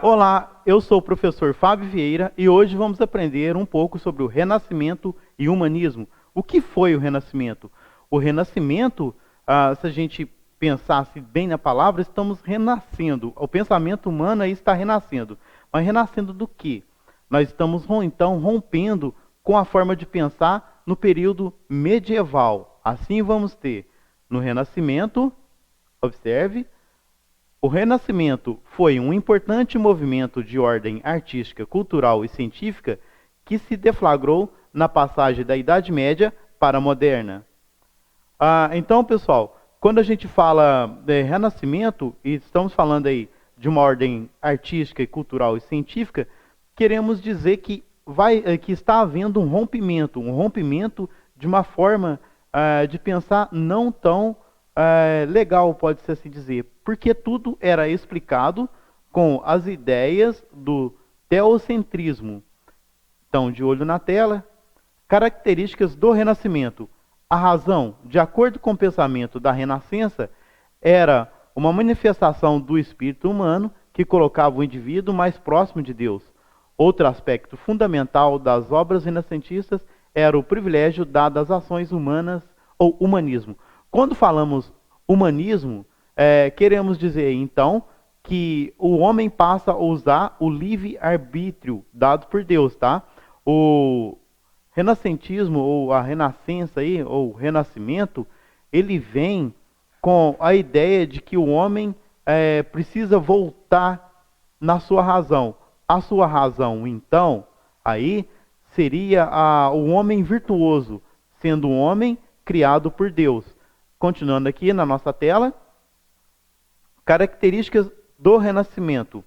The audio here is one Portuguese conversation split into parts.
Olá, eu sou o professor Fábio Vieira e hoje vamos aprender um pouco sobre o Renascimento e o humanismo. O que foi o Renascimento? O Renascimento, se a gente pensasse bem na palavra, estamos renascendo. O pensamento humano aí está renascendo. Mas renascendo do quê? Nós estamos, então, rompendo com a forma de pensar no período medieval. Assim vamos ter no Renascimento, observe, o Renascimento foi um importante movimento de ordem artística, cultural e científica que se deflagrou na passagem da Idade Média para a Moderna. Então, pessoal, quando a gente fala de Renascimento, e estamos falando aí de uma ordem artística, cultural e científica, queremos dizer que está havendo um rompimento de uma forma de pensar não tão legal, pode-se assim dizer, porque tudo era explicado com as ideias do teocentrismo. Então, de olho na tela, características do Renascimento. A razão, de acordo com o pensamento da Renascença, era uma manifestação do espírito humano que colocava o indivíduo mais próximo de Deus. Outro aspecto fundamental das obras renascentistas era o privilégio dado às ações humanas ou humanismo. Quando falamos humanismo, queremos dizer, então, que o homem passa a usar o livre-arbítrio dado por Deus, tá? O renascentismo, ou a renascença, aí, ou renascimento, ele vem com a ideia de que o homem precisa voltar na sua razão. A sua razão, então, aí seria o homem virtuoso, sendo um homem criado por Deus. Continuando aqui na nossa tela, características do Renascimento.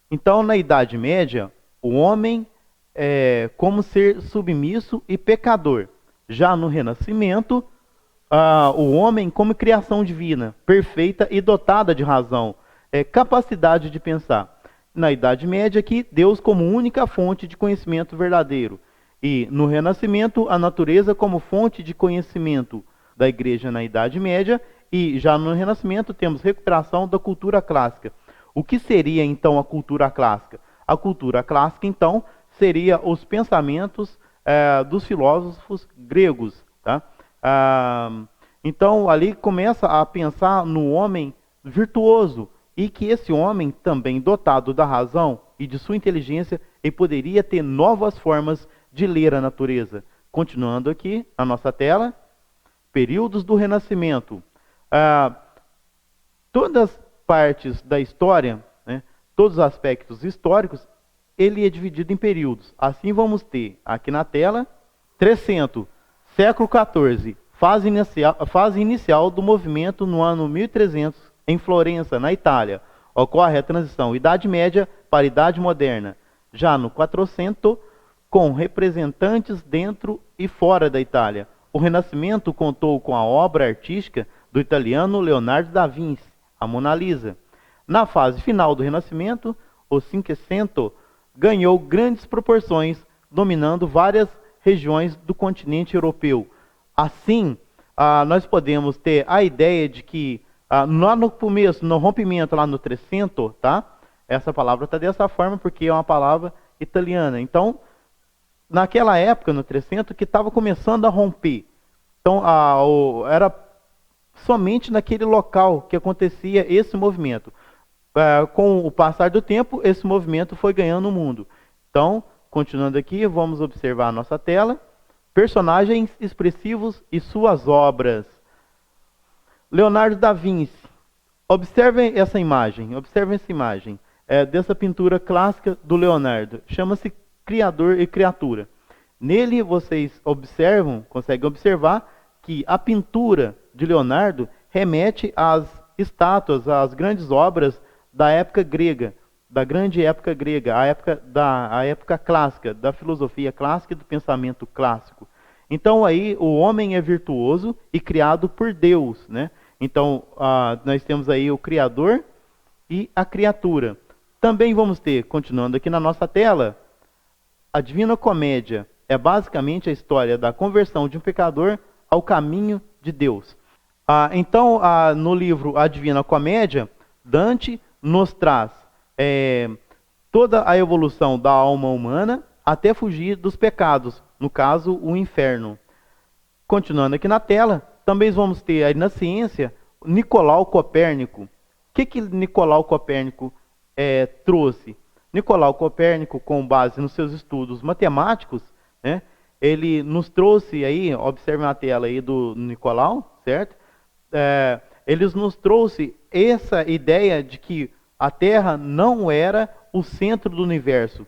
Então, na Idade Média, o homem é como ser submisso e pecador. Já no Renascimento, o homem como criação divina, perfeita e dotada de razão, capacidade de pensar. Na Idade Média, aqui, Deus como única fonte de conhecimento verdadeiro. E no Renascimento, a natureza como fonte de conhecimento da Igreja na Idade Média. E já no Renascimento temos recuperação da cultura clássica. O que seria então a cultura clássica? A cultura clássica, então, seria os pensamentos dos filósofos gregos. Tá? Então, ali começa a pensar no homem virtuoso, e que esse homem, também dotado da razão e de sua inteligência, ele poderia ter novas formas de ler a natureza. Continuando aqui na nossa tela, períodos do Renascimento. Todas as partes da história, né, todos os aspectos históricos, ele é dividido em períodos. Assim vamos ter aqui na tela, 300, século XIV, fase inicial do movimento no ano 1300, em Florença, na Itália. Ocorre a transição Idade Média para Idade Moderna. Já no 400, com representantes dentro e fora da Itália. O Renascimento contou com a obra artística do italiano Leonardo da Vinci, a Mona Lisa. Na fase final do Renascimento, o Cinquecento ganhou grandes proporções, dominando várias regiões do continente europeu. Assim, nós podemos ter a ideia de que, lá no começo, no rompimento, lá no 300, tá? Essa palavra está dessa forma porque é uma palavra italiana. Então, naquela época, no 300, que estava começando a romper. Então, era somente naquele local que acontecia esse movimento. Com o passar do tempo, esse movimento foi ganhando o mundo. Então, continuando aqui, vamos observar a nossa tela. Personagens expressivos e suas obras. Leonardo da Vinci. Observem essa imagem, dessa pintura clássica do Leonardo. Chama-se Criador e Criatura. Nele vocês conseguem observar que a pintura de Leonardo remete às estátuas, às grandes obras da época grega, da grande época grega, a época clássica, da filosofia clássica e do pensamento clássico. Então aí o homem é virtuoso e criado por Deus, né? Então nós temos aí o Criador e a criatura. Também vamos ter, continuando aqui na nossa tela, a Divina Comédia. É basicamente a história da conversão de um pecador ao caminho de Deus. Então, no livro A Divina Comédia, Dante nos traz toda a evolução da alma humana até fugir dos pecados, no caso, o inferno. Continuando aqui na tela, também vamos ter aí na ciência Nicolau Copérnico. O que Nicolau Copérnico trouxe? Nicolau Copérnico, com base nos seus estudos matemáticos, né, ele nos trouxe aí, observe na tela aí do Nicolau, certo? Ele nos trouxe essa ideia de que a Terra não era o centro do universo,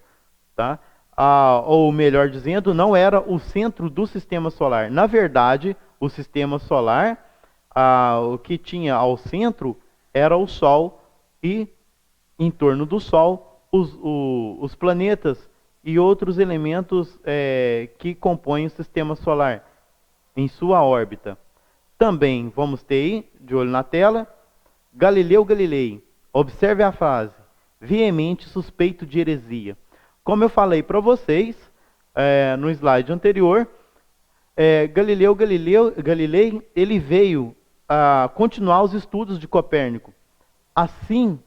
tá? Ou melhor dizendo, não era o centro do sistema solar. Na verdade, o sistema solar, o que tinha ao centro era o Sol, e em torno do Sol, os planetas e outros elementos que compõem o sistema solar em sua órbita. Também vamos ter aí, de olho na tela, Galileu Galilei. Observe a frase: veemente suspeito de heresia. Como eu falei para vocês no slide anterior, Galileu Galilei ele veio a continuar os estudos de Copérnico. Assim,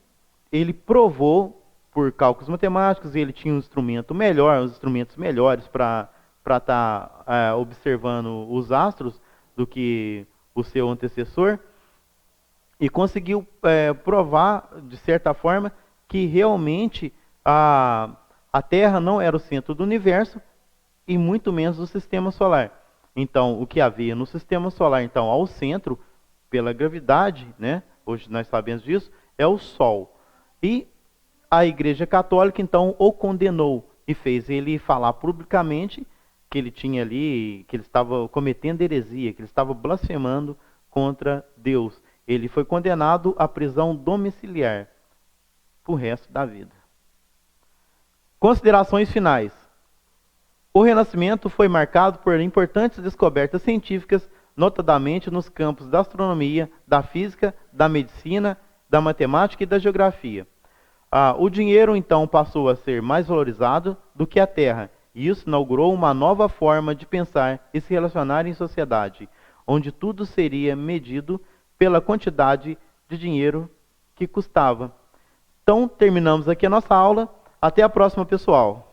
ele provou, por cálculos matemáticos, ele tinha um instrumento melhor, uns instrumentos melhores para estar observando os astros do que o seu antecessor, e conseguiu provar, de certa forma, que realmente a Terra não era o centro do universo e muito menos do sistema solar. Então, o que havia no sistema solar, então, ao centro, pela gravidade, né, hoje nós sabemos disso, é o Sol. E a Igreja Católica, então, o condenou e fez ele falar publicamente que ele tinha ali, que ele estava cometendo heresia, que ele estava blasfemando contra Deus. Ele foi condenado à prisão domiciliar para o resto da vida. Considerações finais. O Renascimento foi marcado por importantes descobertas científicas, notadamente nos campos da astronomia, da física, da medicina, da matemática e da geografia. O dinheiro, então, passou a ser mais valorizado do que a terra, e isso inaugurou uma nova forma de pensar e se relacionar em sociedade, onde tudo seria medido pela quantidade de dinheiro que custava. Então, terminamos aqui a nossa aula. Até a próxima, pessoal.